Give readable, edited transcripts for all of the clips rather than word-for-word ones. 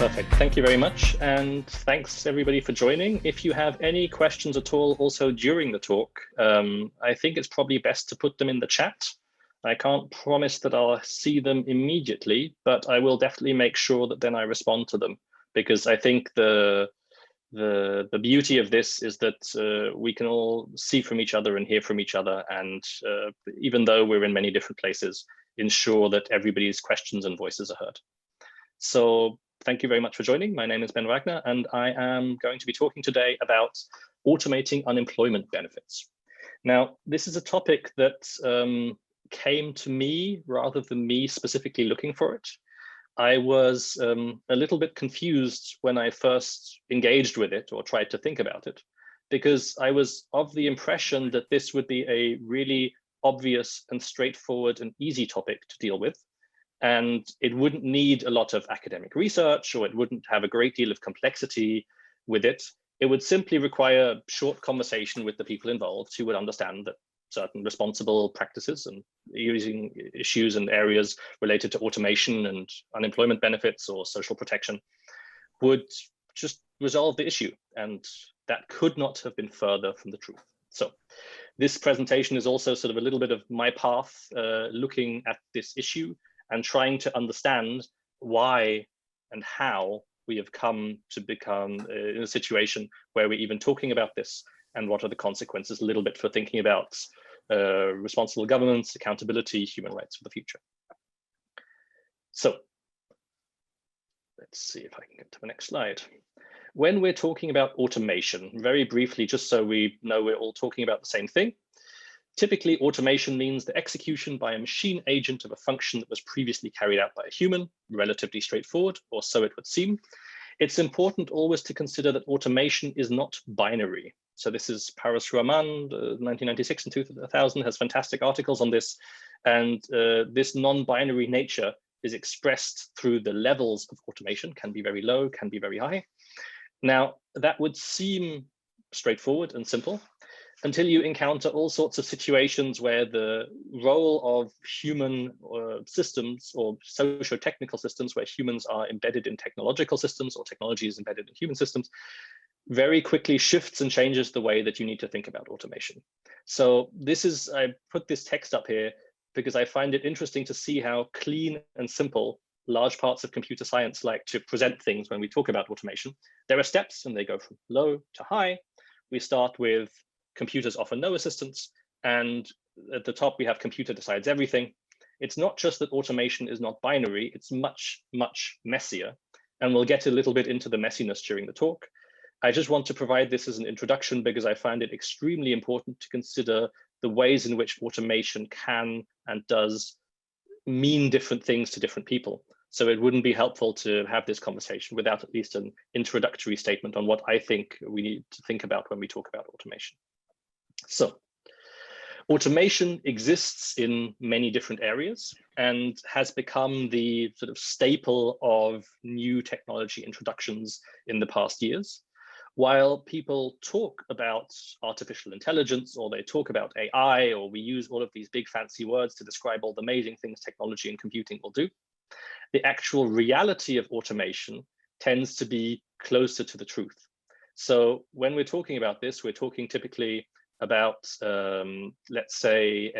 Perfect. Thank you very much. And thanks everybody for joining. If you have any questions at all also during the talk, I think it's probably best to put them in the chat. I can't promise that I'll see them immediately, but I will definitely make sure that then I respond to them, because I think the beauty of this is that we can all see from each other and hear from each other. And even though we're in many different places, ensure that everybody's questions and voices are heard. So thank you very much for joining. My name is Ben Wagner, and I am going to be talking today about automating unemployment benefits. Now, this is a topic that came to me rather than me specifically looking for it. I was a little bit confused when I first engaged with it or tried to think about it, because I was of the impression that this would be a really obvious and straightforward and easy topic to deal with. And it wouldn't need a lot of academic research, or it wouldn't have a great deal of complexity with it. It would simply require short conversation with the people involved who would understand that certain responsible practices and using issues and areas related to automation and unemployment benefits or social protection would just resolve the issue. And that could not have been further from the truth. So this presentation is also sort of a little bit of my path looking at this issue and trying to understand why and how we have come to become in a situation where we're even talking about this, and what are the consequences a little bit for thinking about responsible governance, accountability, human rights for the future. So let's see if I can get to the next slide. When we're talking about automation, very briefly, just so we know we're all talking about the same thing, typically, automation means the execution by a machine agent of a function that was previously carried out by a human, relatively straightforward, or so it would seem. It's important always to consider that automation is not binary. So this is Paras Rahman, 1996 and 2000, has fantastic articles on this. And this non-binary nature is expressed through the levels of automation, can be very low, can be very high. Now, that would seem straightforward and simple, until you encounter all sorts of situations where the role of human systems or socio-technical systems, where humans are embedded in technological systems or technology is embedded in human systems, very quickly shifts and changes the way that you need to think about automation. So this is, I put this text up here because I find it interesting to see how clean and simple large parts of computer science like to present things when we talk about automation. There are steps and they go from low to high. We start with computers offer no assistance, and at the top we have computer decides everything. It's not just that automation is not binary, it's much, much messier, and we'll get a little bit into the messiness during the talk. I just want to provide this as an introduction because I find it extremely important to consider the ways in which automation can and does mean different things to different people. So it wouldn't be helpful to have this conversation without at least an introductory statement on what I think we need to think about when we talk about automation. So automation exists in many different areas and has become the sort of staple of new technology introductions in the past years. While people talk about artificial intelligence, or they talk about AI, or we use all of these big fancy words to describe all the amazing things technology and computing will do, the actual reality of automation tends to be closer to the truth. So when we're talking about this, we're talking typically about, let's say,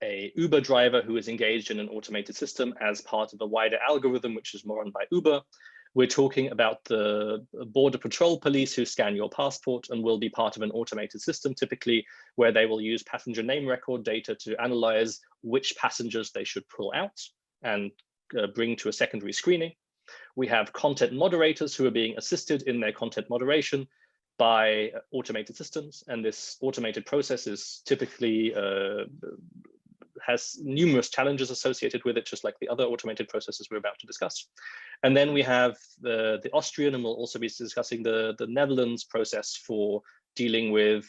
a Uber driver who is engaged in an automated system as part of a wider algorithm, which is more run by Uber. We're talking about the border patrol police who scan your passport and will be part of an automated system, typically where they will use passenger name record data to analyze which passengers they should pull out and bring to a secondary screening. We have content moderators who are being assisted in their content moderation by automated systems, and this automated process is typically has numerous challenges associated with it, just like the other automated processes we're about to discuss. And then we have the Austrian, and we'll also be discussing the Netherlands process for dealing with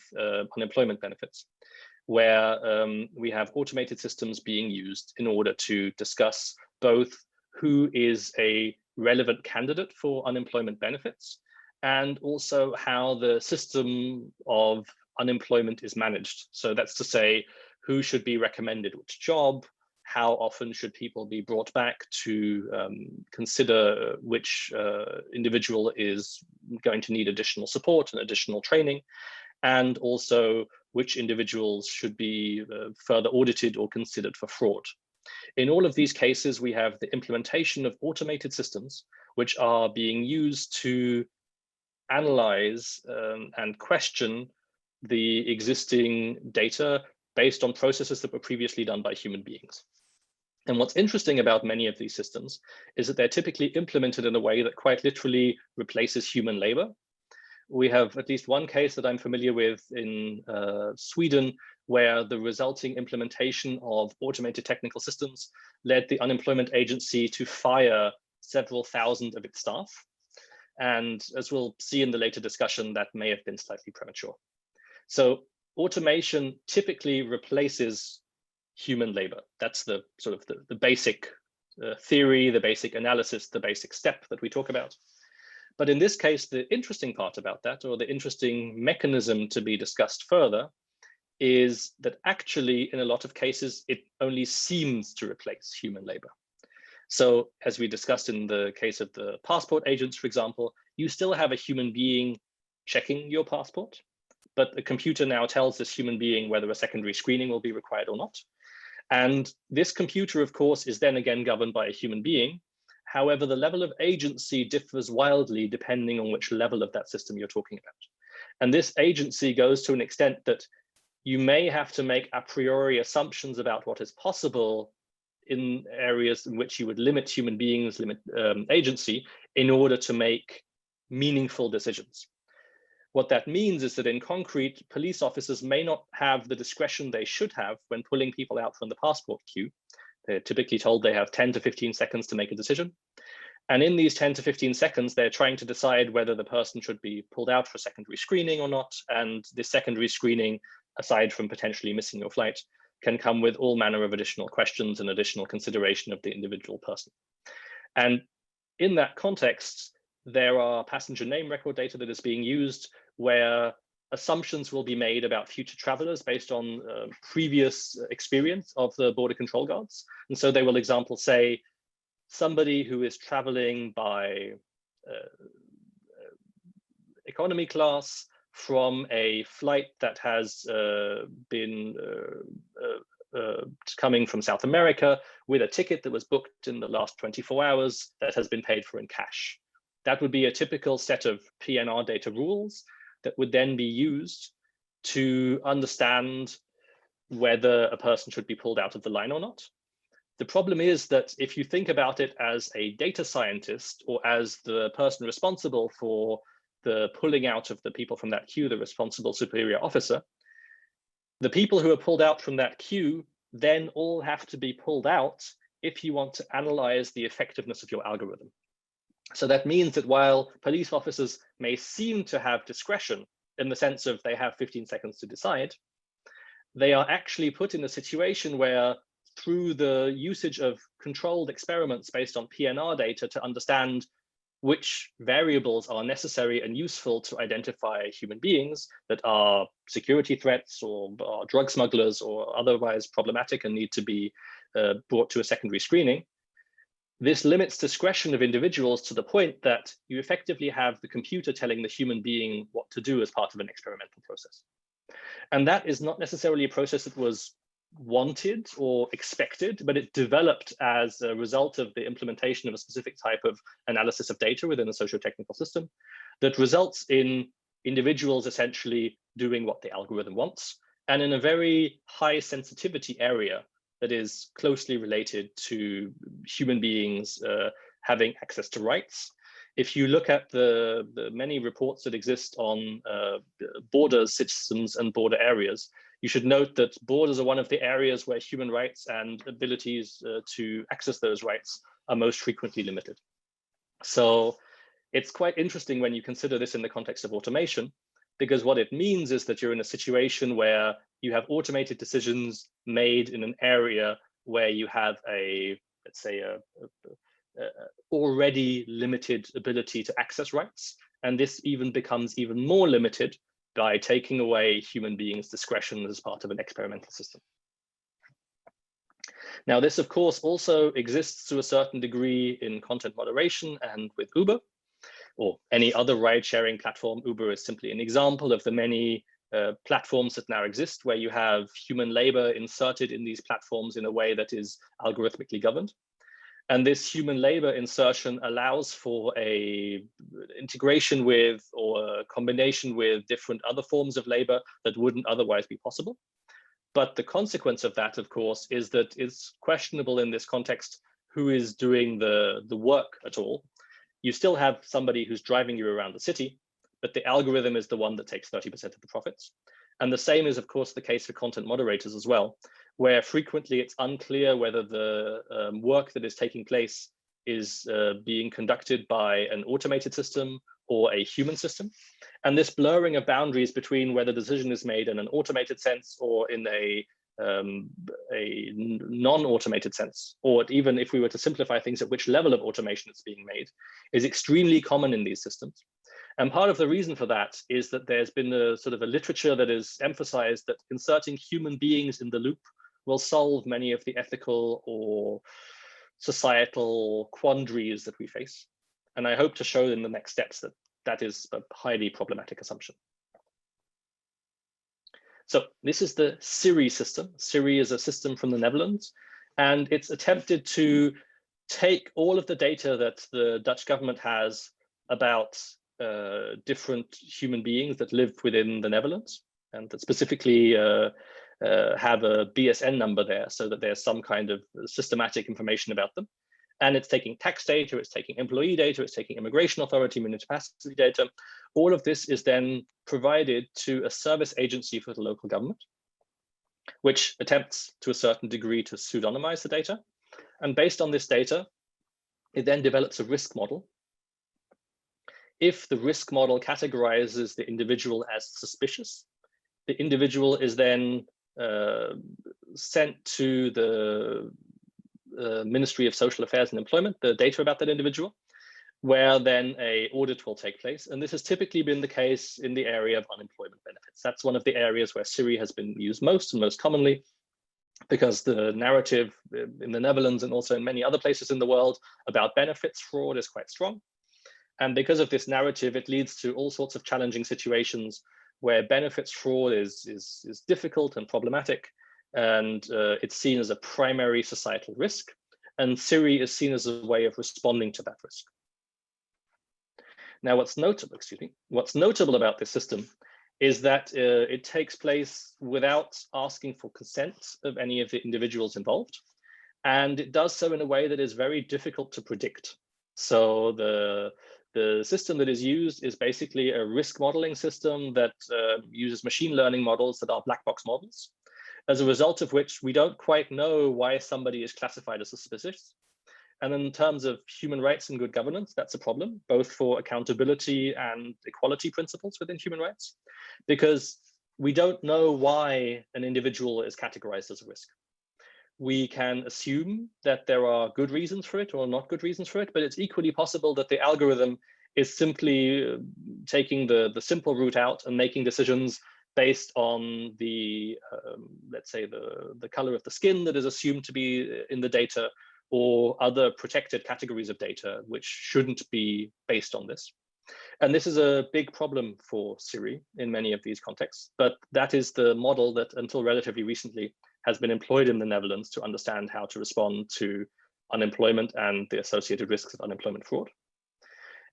unemployment benefits, where we have automated systems being used in order to discuss both who is a relevant candidate for unemployment benefits, and also how the system of unemployment is managed. So that's to say, who should be recommended which job, how often should people be brought back to consider which individual is going to need additional support and additional training, and also which individuals should be further audited or considered for fraud. In all of these cases, we have the implementation of automated systems, which are being used to analyze and question the existing data based on processes that were previously done by human beings. And what's interesting about many of these systems is that they're typically implemented in a way that quite literally replaces human labor. We have at least one case that I'm familiar with in Sweden, where the resulting implementation of automated technical systems led the unemployment agency to fire several thousand of its staff. And as we'll see in the later discussion, that may have been slightly premature. So automation typically replaces human labor. That's the sort of the basic theory, the basic analysis, the basic step that we talk about. But in this case, the interesting part about that, or the interesting mechanism to be discussed further, is that actually, in a lot of cases, it only seems to replace human labor. So as we discussed in the case of the passport agents, for example, you still have a human being checking your passport, but the computer now tells this human being whether a secondary screening will be required or not. And this computer, of course, is then again governed by a human being. However, the level of agency differs wildly depending on which level of that system you're talking about. And this agency goes to an extent that you may have to make a priori assumptions about what is possible in areas in which you would limit human beings, limit agency, in order to make meaningful decisions. What that means is that in concrete, police officers may not have the discretion they should have when pulling people out from the passport queue. They're typically told they have 10 to 15 seconds to make a decision. And in these 10 to 15 seconds, they're trying to decide whether the person should be pulled out for secondary screening or not. And this secondary screening, aside from potentially missing your flight, can come with all manner of additional questions and additional consideration of the individual person. And in that context, there are passenger name record data that is being used where assumptions will be made about future travelers based on previous experience of the border control guards. And so they will, example, say somebody who is traveling by economy class from a flight that has been coming from South America with a ticket that was booked in the last 24 hours that has been paid for in cash. That would be a typical set of PNR data rules that would then be used to understand whether a person should be pulled out of the line or not. The problem is that if you think about it as a data scientist or as the person responsible for the pulling out of the people from that queue, the responsible superior officer, the people who are pulled out from that queue then all have to be pulled out if you want to analyze the effectiveness of your algorithm. So that means that while police officers may seem to have discretion in the sense of they have 15 seconds to decide, they are actually put in a situation where through the usage of controlled experiments based on PNR data to understand which variables are necessary and useful to identify human beings that are security threats or are drug smugglers or otherwise problematic and need to be brought to a secondary screening. This limits discretion of individuals to the point that you effectively have the computer telling the human being what to do as part of an experimental process. And that is not necessarily a process that was wanted or expected, but it developed as a result of the implementation of a specific type of analysis of data within a socio-technical system that results in individuals essentially doing what the algorithm wants, and in a very high sensitivity area that is closely related to human beings having access to rights. If you look at the many reports that exist on border systems and border areas, you should note that borders are one of the areas where human rights and abilities to access those rights are most frequently limited. So it's quite interesting when you consider this in the context of automation, because what it means is that you're in a situation where you have automated decisions made in an area where you have a, let's say, a already limited ability to access rights. And this even becomes even more limited by taking away human beings' discretion as part of an experimental system. Now, this, of course, also exists to a certain degree in content moderation and with Uber, or any other ride-sharing platform. Uber is simply an example of the many platforms that now exist, where you have human labor inserted in these platforms in a way that is algorithmically governed. And this human labor insertion allows for a integration with or a combination with different other forms of labor that wouldn't otherwise be possible. But the consequence of that, of course, is that it's questionable in this context who is doing the work at all. You still have somebody who's driving you around the city, but the algorithm is the one that takes 30% of the profits. And the same is, of course, the case for content moderators as well, where frequently it's unclear whether the work that is taking place is being conducted by an automated system or a human system. And this blurring of boundaries between whether the decision is made in an automated sense or in a non-automated sense, or even if we were to simplify things, at which level of automation it's being made, is extremely common in these systems. And part of the reason for that is that there's been a sort of a literature that has emphasized that inserting human beings in the loop will solve many of the ethical or societal quandaries that we face. And I hope to show in the next steps that that is a highly problematic assumption. So this is the Siri system. Siri is a system from the Netherlands, and it's attempted to take all of the data that the Dutch government has about different human beings that live within the Netherlands, and that specifically have a BSN number there, so that there's some kind of systematic information about them. And it's taking tax data, it's taking employee data, it's taking immigration authority, municipality data. All of this is then provided to a service agency for the local government, which attempts to a certain degree to pseudonymize the data. And based on this data, it then develops a risk model. If the risk model categorizes the individual as suspicious, the individual is then sent to the Ministry of Social Affairs and Employment, the data about that individual, where then an audit will take place. And this has typically been the case in the area of unemployment benefits. That's one of the areas where Siri has been used most and most commonly, because the narrative in the Netherlands and also in many other places in the world about benefits fraud is quite strong. And because of this narrative, it leads to all sorts of challenging situations where benefits fraud is difficult and problematic, and it's seen as a primary societal risk. And Siri is seen as a way of responding to that risk. Now, what's notable about this system is that it takes place without asking for consent of any of the individuals involved. And it does so in a way that is very difficult to predict. So the system that is used is basically a risk modeling system that uses machine learning models that are black box models, as a result of which we don't quite know why somebody is classified as suspicious. And in terms of human rights and good governance, that's a problem, both for accountability and equality principles within human rights, because we don't know why an individual is categorized as a risk. We can assume that there are good reasons for it or not good reasons for it, but it's equally possible that the algorithm is simply taking the simple route out and making decisions based on the, let's say, the color of the skin that is assumed to be in the data, or other protected categories of data, which shouldn't be based on this. And this is a big problem for Siri in many of these contexts, but that is the model that until relatively recently has been employed in the Netherlands to understand how to respond to unemployment and the associated risks of unemployment fraud.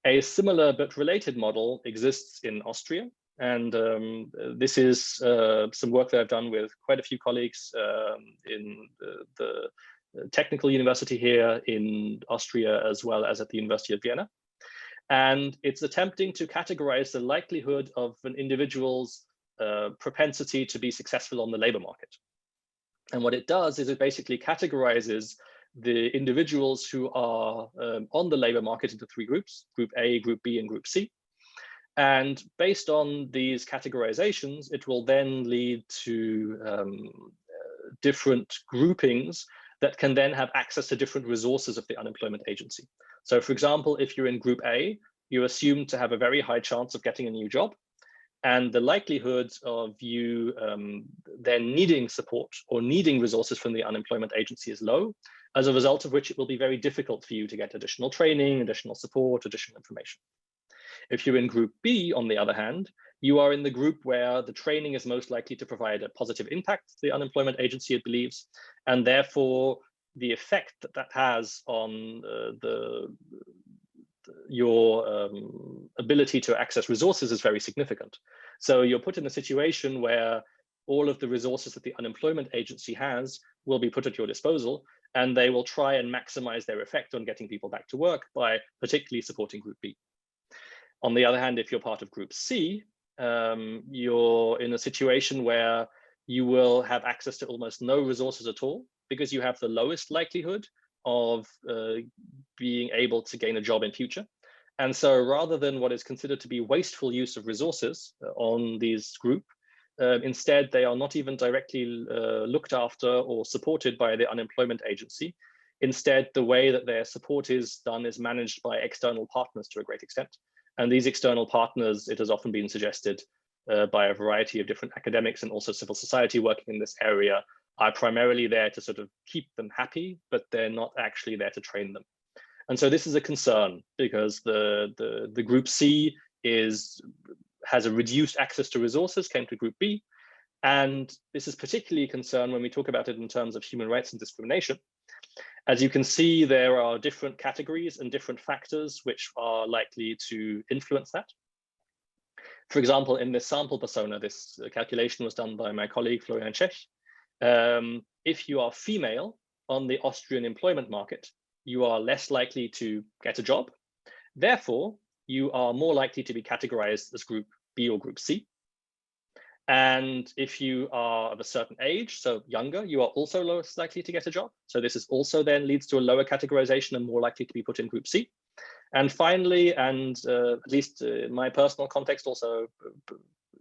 A similar but related model exists in Austria. And this is some work that I've done with quite a few colleagues in the technical university here in Austria, as well as at the University of Vienna. And it's attempting to categorize the likelihood of an individual's propensity to be successful on the labor market. And what it does is it basically categorizes the individuals who are on the labor market into three groups: Group A, Group B, and Group C. And based on these categorizations, it will then lead to different groupings that can then have access to different resources of the unemployment agency. So for example, if you're in Group A, you're assumed to have a very high chance of getting a new job. and the likelihood of you then needing support or needing resources from the unemployment agency is low, as a result of which it will be very difficult for you to get additional training, additional support, additional information. If you're in group B, on the other hand, you are in the group where the training is most likely to provide a positive impact to the unemployment agency, it believes, and therefore the effect that that has on your ability to access resources is very significant. So you're put in a situation where all of the resources that the unemployment agency has will be put at your disposal, and they will try and maximize their effect on getting people back to work by particularly supporting group B. On the other hand, if you're part of group C, you're in a situation where you will have access to almost no resources at all, because you have the lowest likelihood of being able to gain a job in future. And so rather than what is considered to be wasteful use of resources on these group, instead they are not even directly looked after or supported by the unemployment agency. Instead, the way that their support is done is managed by external partners to a great extent. And these external partners, it has often been suggested by a variety of different academics and also civil society working in this area, are primarily there to sort of keep them happy, but they're not actually there to train them. And so this is a concern, because the group C has a reduced access to resources, came to group B. And this is particularly a concern when we talk about it in terms of human rights and discrimination. As you can see, there are different categories and different factors which are likely to influence that. For example, in this sample persona, this calculation was done by my colleague Florian Czech. If you are female on the Austrian employment market, you are less likely to get a job. Therefore, you are more likely to be categorized as group B or group C. And if you are of a certain age, so younger, you are also less likely to get a job. So this is also then leads to a lower categorization and more likely to be put in group C. And finally, and at least in my personal context, also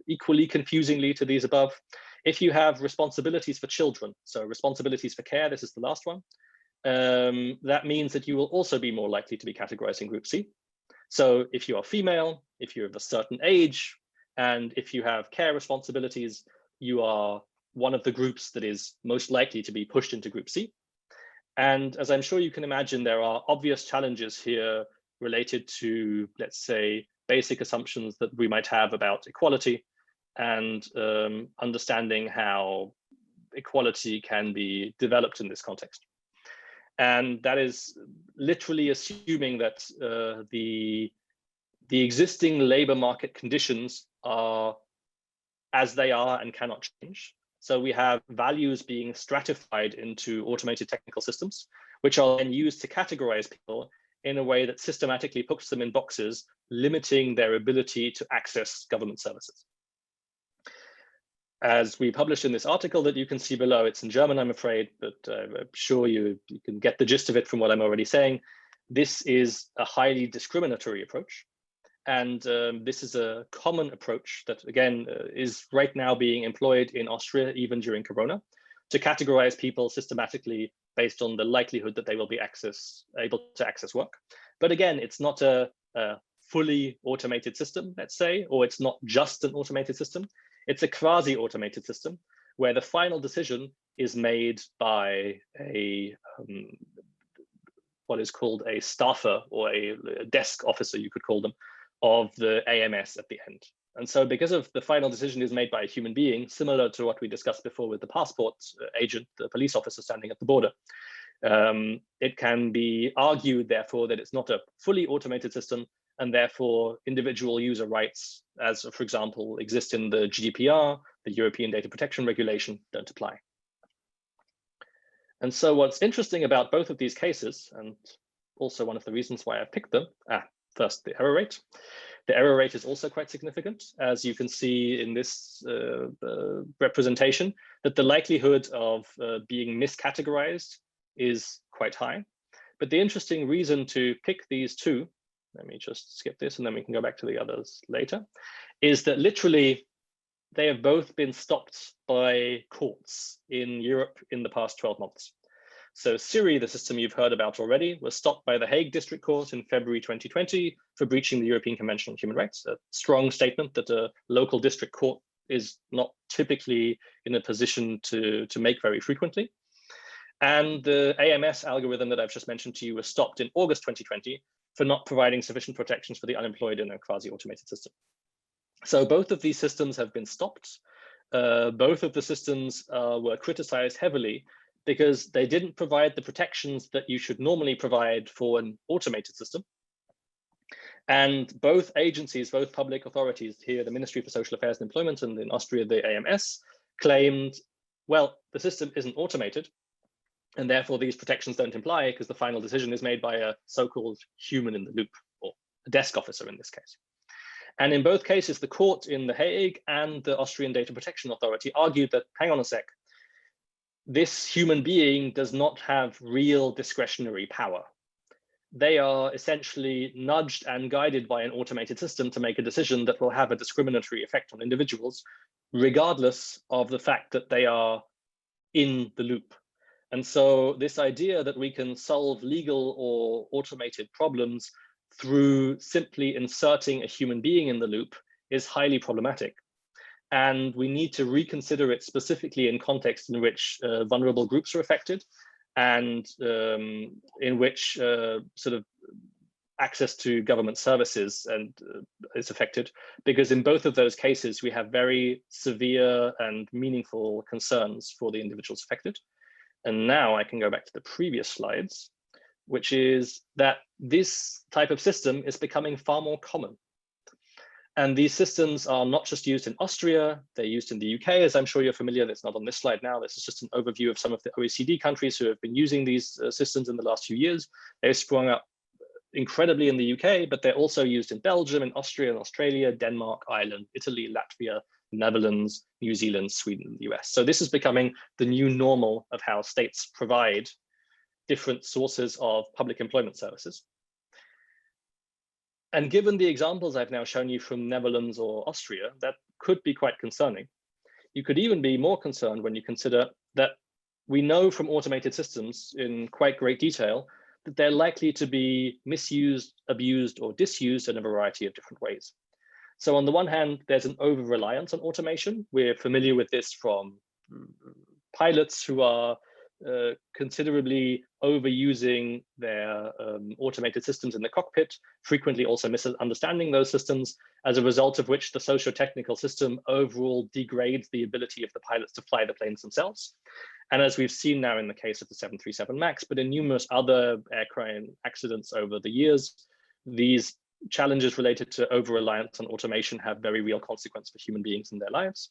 equally confusingly to these above, if you have responsibilities for children, so responsibilities for care, this is the last one, that means that you will also be more likely to be categorized in group C. So if you are female, if you're of a certain age, and if you have care responsibilities, you are one of the groups that is most likely to be pushed into group C. And as I'm sure you can imagine, there are obvious challenges here related to, let's say, basic assumptions that we might have about equality and understanding how equality can be developed in this context. And that is literally assuming that the existing labor market conditions are as they are and cannot change. So we have values being stratified into automated technical systems, which are then used to categorize people in a way that systematically puts them in boxes, limiting their ability to access government services. As we published in this article that you can see below, it's in German, I'm afraid, but I'm sure you can get the gist of it from what I'm already saying. This is a highly discriminatory approach. And this is a common approach that, again, is right now being employed in Austria, even during Corona, to categorize people systematically based on the likelihood that they will be able to access work. But again, it's not a fully automated system, let's say, or it's not just an automated system. It's a quasi-automated system where the final decision is made by a what is called a staffer, or a desk officer, you could call them, of the AMS at the end. And so because of the final decision is made by a human being, similar to what we discussed before with the passport agent, the police officer standing at the border, it can be argued, therefore, that it's not a fully automated system, and therefore individual user rights, as for example, exist in the GDPR, the European Data Protection Regulation, don't apply. And so what's interesting about both of these cases, and also one of the reasons why I picked them, first, the error rate. The error rate is also quite significant, as you can see in this representation, that the likelihood of being miscategorized is quite high. But the interesting reason to pick these two, let me just skip this and then we can go back to the others later, is that literally they have both been stopped by courts in Europe in the past 12 months. So Siri, the system you've heard about already, was stopped by the Hague District Court in February 2020 for breaching the European Convention on Human Rights, a strong statement that a local district court is not typically in a position to make very frequently. And the AMS algorithm that I've just mentioned to you was stopped in August 2020 for not providing sufficient protections for the unemployed in a quasi-automated system. So both of these systems have been stopped. Both of the systems were criticized heavily because they didn't provide the protections that you should normally provide for an automated system. And both agencies, both public authorities here, the Ministry for Social Affairs and Employment, and in Austria, the AMS, claimed, well, the system isn't automated, and therefore these protections don't apply because the final decision is made by a so-called human in the loop, or a desk officer in this case. And in both cases, the court in The Hague and the Austrian Data Protection Authority argued that, hang on a sec, this human being does not have real discretionary power. They are essentially nudged and guided by an automated system to make a decision that will have a discriminatory effect on individuals, regardless of the fact that they are in the loop. And so this idea that we can solve legal or automated problems through simply inserting a human being in the loop is highly problematic. And we need to reconsider it specifically in contexts in which vulnerable groups are affected and in which sort of access to government services and is affected, because in both of those cases, we have very severe and meaningful concerns for the individuals affected. And now I can go back to the previous slides, which is that this type of system is becoming far more common. And these systems are not just used in Austria, they're used in the UK, as I'm sure you're familiar. That's not on this slide now. This is just an overview of some of the OECD countries who have been using these systems in the last few years. They've sprung up incredibly in the UK, but they're also used in Belgium, in Austria, and Australia, Denmark, Ireland, Italy, Latvia, Netherlands, New Zealand, Sweden, and the US. So this is becoming the new normal of how states provide different sources of public employment services. And given the examples I've now shown you from Netherlands or Austria, that could be quite concerning. You could even be more concerned when you consider that we know from automated systems in quite great detail that they're likely to be misused, abused, or disused in a variety of different ways. So on the one hand, there's an over-reliance on automation. We're familiar with this from pilots who are considerably overusing their automated systems in the cockpit, frequently also misunderstanding those systems, as a result of which the socio-technical system overall degrades the ability of the pilots to fly the planes themselves. And as we've seen now in the case of the 737 MAX, but in numerous other aircraft accidents over the years, these challenges related to over-reliance on automation have very real consequences for human beings in their lives.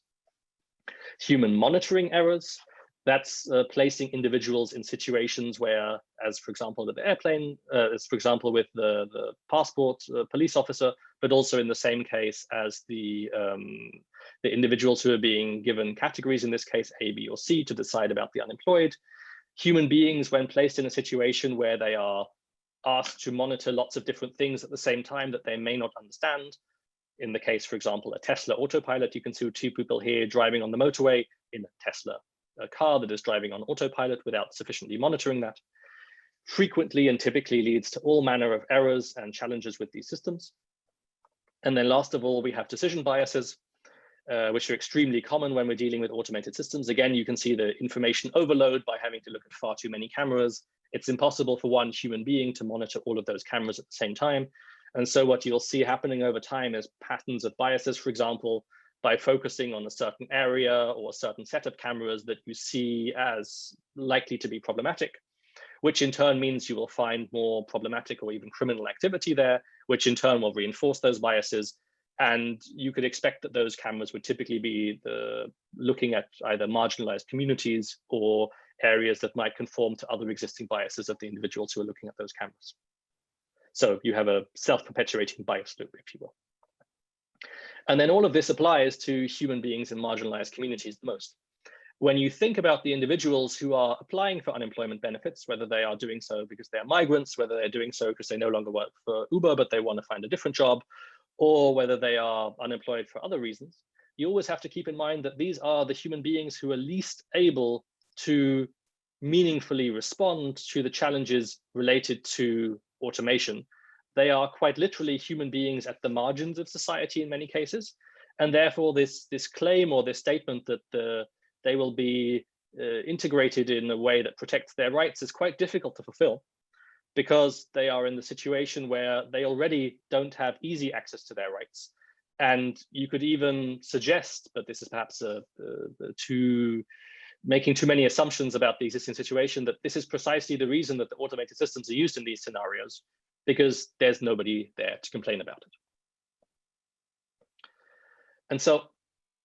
Human monitoring errors, that's placing individuals in situations where, as for example, with the airplane, as for example with the passport police officer, but also in the same case as the individuals who are being given categories, in this case A, B, or C, to decide about the unemployed. Human beings, when placed in a situation where they are asked to monitor lots of different things at the same time that they may not understand. In the case, for example, a Tesla autopilot, you can see two people here driving on the motorway in a Tesla car that is driving on autopilot without sufficiently monitoring that, frequently and typically leads to all manner of errors and challenges with these systems. And then last of all, we have decision biases, which are extremely common when we're dealing with automated systems. Again, you can see the information overload by having to look at far too many cameras. It's impossible for one human being to monitor all of those cameras at the same time. And so what you'll see happening over time is patterns of biases, for example, by focusing on a certain area or a certain set of cameras that you see as likely to be problematic, which in turn means you will find more problematic or even criminal activity there, which in turn will reinforce those biases. And you could expect that those cameras would typically be looking at either marginalized communities or areas that might conform to other existing biases of the individuals who are looking at those cameras. So you have a self-perpetuating bias loop, if you will. And then all of this applies to human beings in marginalized communities the most. When you think about the individuals who are applying for unemployment benefits, whether they are doing so because they are migrants, whether they're doing so because they no longer work for Uber, but they want to find a different job, or whether they are unemployed for other reasons, you always have to keep in mind that these are the human beings who are least able to meaningfully respond to the challenges related to automation. They are quite literally human beings at the margins of society in many cases. And therefore, this claim or this statement that they will be integrated in a way that protects their rights is quite difficult to fulfill, because they are in the situation where they already don't have easy access to their rights. And you could even suggest, but this is perhaps making too many assumptions about the existing situation, that this is precisely the reason that the automated systems are used in these scenarios, because there's nobody there to complain about it. And so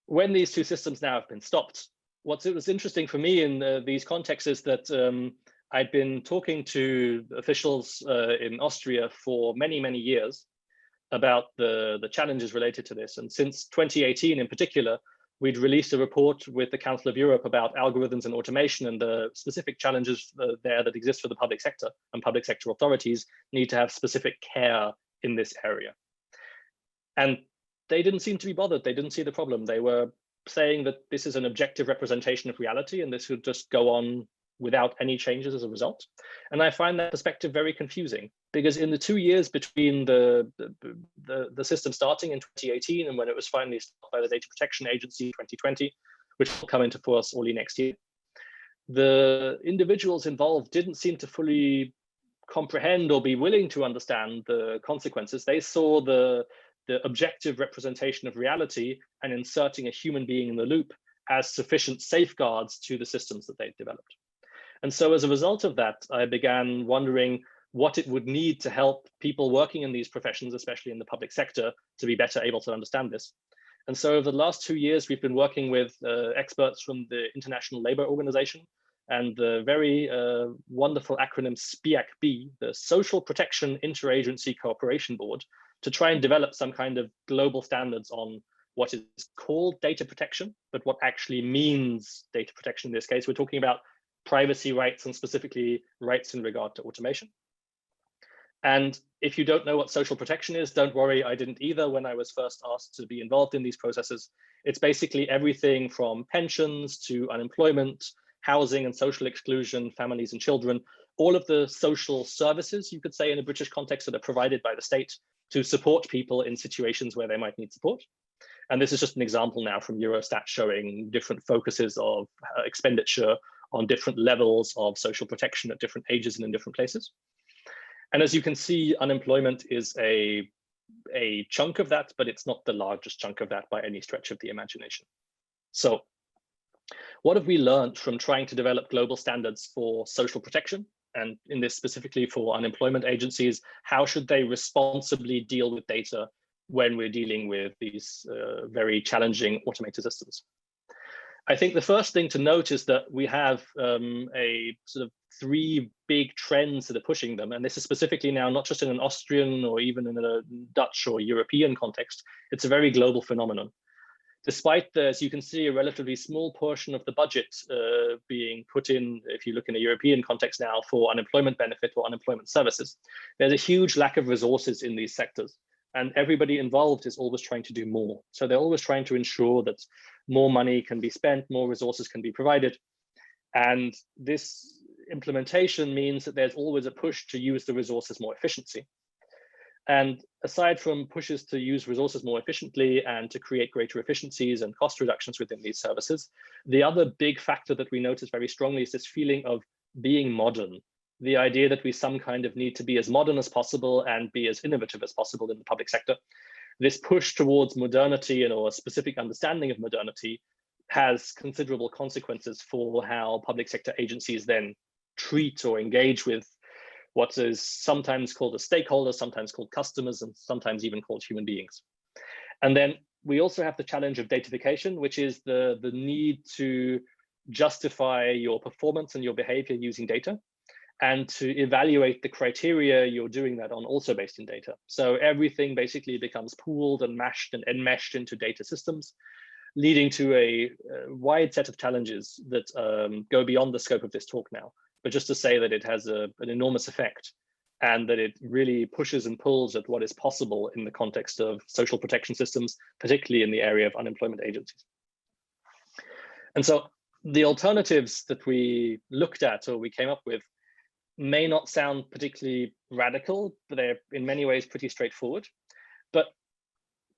when these two systems now have been stopped, what was interesting for me in these contexts is that I'd been talking to officials in Austria for many, many years about the challenges related to this. And since 2018 in particular, we'd released a report with the Council of Europe about algorithms and automation and the specific challenges there that exist for the public sector, and public sector authorities need to have specific care in this area. And they didn't seem to be bothered. They didn't see the problem. They were saying that this is an objective representation of reality and this would just go on without any changes as a result. And I find that perspective very confusing, because in the 2 years between the system starting in 2018 and when it was finally stopped by the Data Protection Agency in 2020, which will come into force early next year, the individuals involved didn't seem to fully comprehend or be willing to understand the consequences. They saw the objective representation of reality and inserting a human being in the loop as sufficient safeguards to the systems that they'd developed. And so as a result of that, I began wondering what it would need to help people working in these professions, especially in the public sector, to be better able to understand this. And so over the last 2 years, we've been working with experts from the International Labour Organization and the very wonderful acronym SPIAC-B, the Social Protection Interagency Cooperation Board, to try and develop some kind of global standards on what is called data protection, but what actually means data protection in this case. We're talking about privacy rights and specifically rights in regard to automation. And if you don't know what social protection is, don't worry, I didn't either when I was first asked to be involved in these processes. It's basically everything from pensions to unemployment, housing and social exclusion, families and children, all of the social services, you could say in a British context, that are provided by the state to support people in situations where they might need support. And this is just an example now from Eurostat showing different focuses of expenditure on different levels of social protection at different ages and in different places. And as you can see, unemployment is a chunk of that, but it's not the largest chunk of that by any stretch of the imagination. So what have we learned from trying to develop global standards for social protection? And in this specifically for unemployment agencies, how should they responsibly deal with data when we're dealing with these very challenging automated systems? I think the first thing to note is that we have a sort of 3 big trends that are pushing them. And this is specifically now not just in an Austrian or even in a Dutch or European context. It's a very global phenomenon. Despite the, as you can see, a relatively small portion of the budget being put in, if you look in a European context now, for unemployment benefit or unemployment services, there's a huge lack of resources in these sectors. And everybody involved is always trying to do more. So they're always trying to ensure that more money can be spent, more resources can be provided. And this implementation means that there's always a push to use the resources more efficiently. And aside from pushes to use resources more efficiently and to create greater efficiencies and cost reductions within these services, the other big factor that we notice very strongly is this feeling of being modern. The idea that we some kind of need to be as modern as possible and be as innovative as possible in the public sector. This push towards modernity and or a specific understanding of modernity has considerable consequences for how public sector agencies then treat or engage with what is sometimes called a stakeholder, sometimes called customers, and sometimes even called human beings. And then we also have the challenge of datafication, which is the need to justify your performance and your behavior using data, and to evaluate the criteria you're doing that on also based in data. So everything basically becomes pooled and mashed and enmeshed into data systems, leading to a wide set of challenges that go beyond the scope of this talk now. But just to say that it has an enormous effect and that it really pushes and pulls at what is possible in the context of social protection systems, particularly in the area of unemployment agencies. And so The alternatives that we looked at or we came up with may not sound particularly radical, but they're in many ways pretty straightforward. But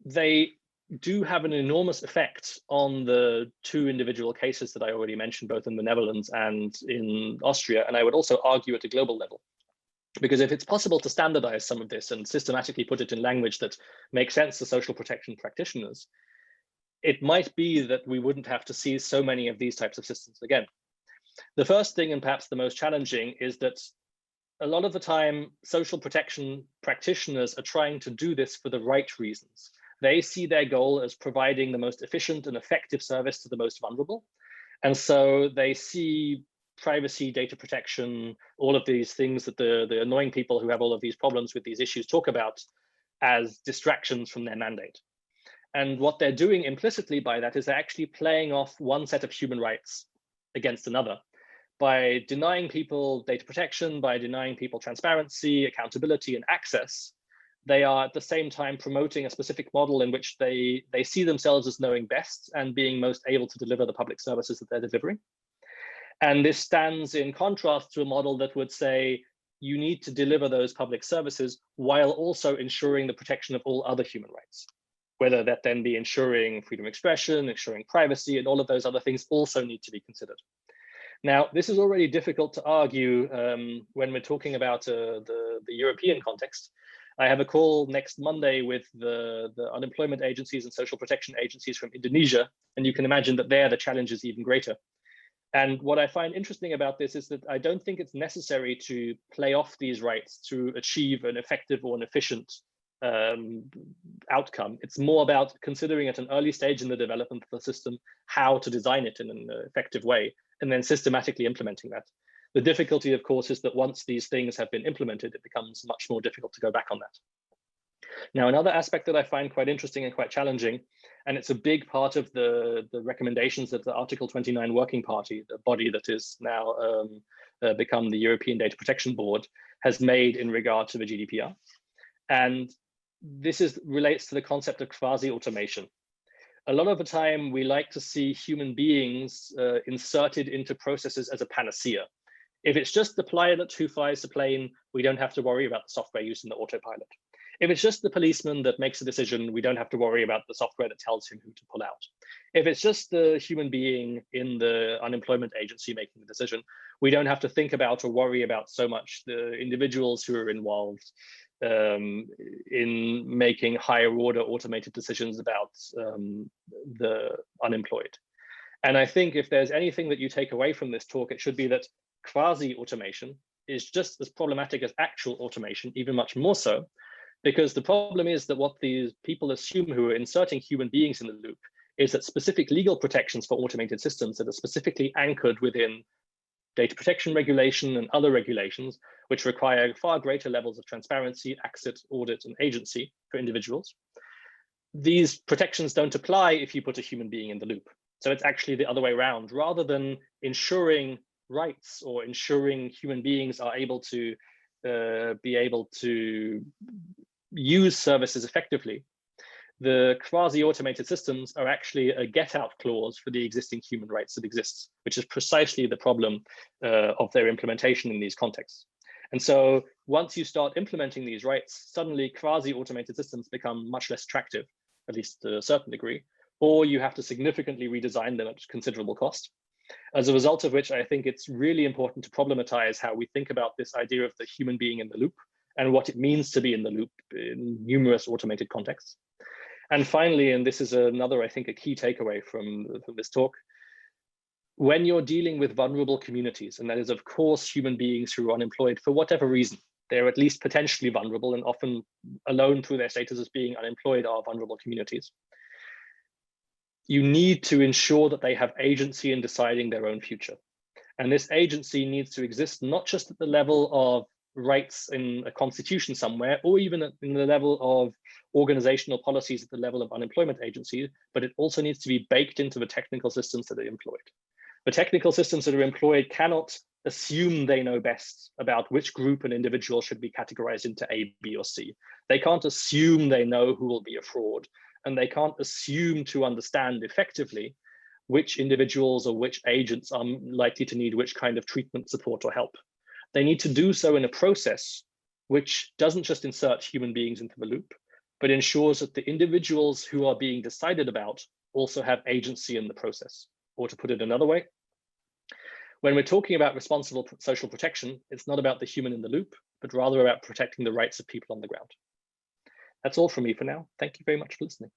they do have an enormous effect on the two individual cases that I already mentioned, both in the Netherlands and in Austria. And I would also argue at a global level. Because if it's possible to standardize some of this and systematically put it in language that makes sense to social protection practitioners, it might be that we wouldn't have to see so many of these types of systems again. The first thing, and perhaps the most challenging, is that a lot of the time, social protection practitioners are trying to do this for the right reasons. They see their goal as providing the most efficient and effective service to the most vulnerable. And so they see privacy, data protection, all of these things that the annoying people who have all of these problems with these issues talk about as distractions from their mandate. And what they're doing implicitly by that is they're actually playing off one set of human rights against another. By denying people data protection, by denying people transparency, accountability, and access, they are at the same time promoting a specific model in which they see themselves as knowing best and being most able to deliver the public services that they're delivering. And this stands in contrast to a model that would say, you need to deliver those public services while also ensuring the protection of all other human rights, whether that then be ensuring freedom of expression, ensuring privacy, and all of those other things also need to be considered. Now, this is already difficult to argue when we're talking about the European context. I have a call next Monday with the unemployment agencies and social protection agencies from Indonesia, and you can imagine that there the challenge is even greater. And what I find interesting about this is that I don't think it's necessary to play off these rights to achieve an effective or an efficient outcome. It's more about considering at an early stage in the development of the system how to design it in an effective way, and then systematically implementing that. The difficulty, of course, is that once these things have been implemented, it becomes much more difficult to go back on that. Now, another aspect that I find quite interesting and quite challenging, and it's a big part of the recommendations that the Article 29 Working Party, the body that is now become the European Data Protection Board, has made in regard to the GDPR. And this relates to the concept of quasi-automation. A lot of the time, we like to see human beings inserted into processes as a panacea. If it's just the pilot who flies the plane, we don't have to worry about the software used in the autopilot. If it's just the policeman that makes a decision, we don't have to worry about the software that tells him who to pull out. If it's just the human being in the unemployment agency making the decision, we don't have to think about or worry about so much the individuals who are involved in making higher order automated decisions about the unemployed. And I think if there's anything that you take away from this talk, it should be that quasi-automation is just as problematic as actual automation, even much more so, because the problem is that what these people assume who are inserting human beings in the loop is that specific legal protections for automated systems that are specifically anchored within data protection regulation and other regulations, which require far greater levels of transparency, access, audit, and agency for individuals. These protections don't apply if you put a human being in the loop. So it's actually the other way around. Rather than ensuring rights or ensuring human beings are able to be able to use services effectively, the quasi-automated systems are actually a get-out clause for the existing human rights that exists, which is precisely the problem of their implementation in these contexts. And so once you start implementing these rights, suddenly quasi-automated systems become much less attractive, at least to a certain degree, or you have to significantly redesign them at considerable cost. As a result of which, I think it's really important to problematize how we think about this idea of the human being in the loop and what it means to be in the loop in numerous automated contexts. And finally, and this is another, I think, a key takeaway from this talk, when you're dealing with vulnerable communities, and that is, of course, human beings who are unemployed for whatever reason, they're at least potentially vulnerable and often alone through their status as being unemployed are vulnerable communities. You need to ensure that they have agency in deciding their own future. And this agency needs to exist not just at the level of rights in a constitution somewhere, or even in the level of organizational policies at the level of unemployment agencies, but it also needs to be baked into the technical systems that are employed. The technical systems that are employed cannot assume they know best about which group an individual should be categorized into A, B, or C. They can't assume they know who will be a fraud, and they can't assume to understand effectively which individuals or which agents are likely to need which kind of treatment, support, or help. They need to do so in a process which doesn't just insert human beings into the loop, but ensures that the individuals who are being decided about also have agency in the process. Or to put it another way, when we're talking about responsible social protection, it's not about the human in the loop, but rather about protecting the rights of people on the ground. That's all from me for now. Thank you very much for listening.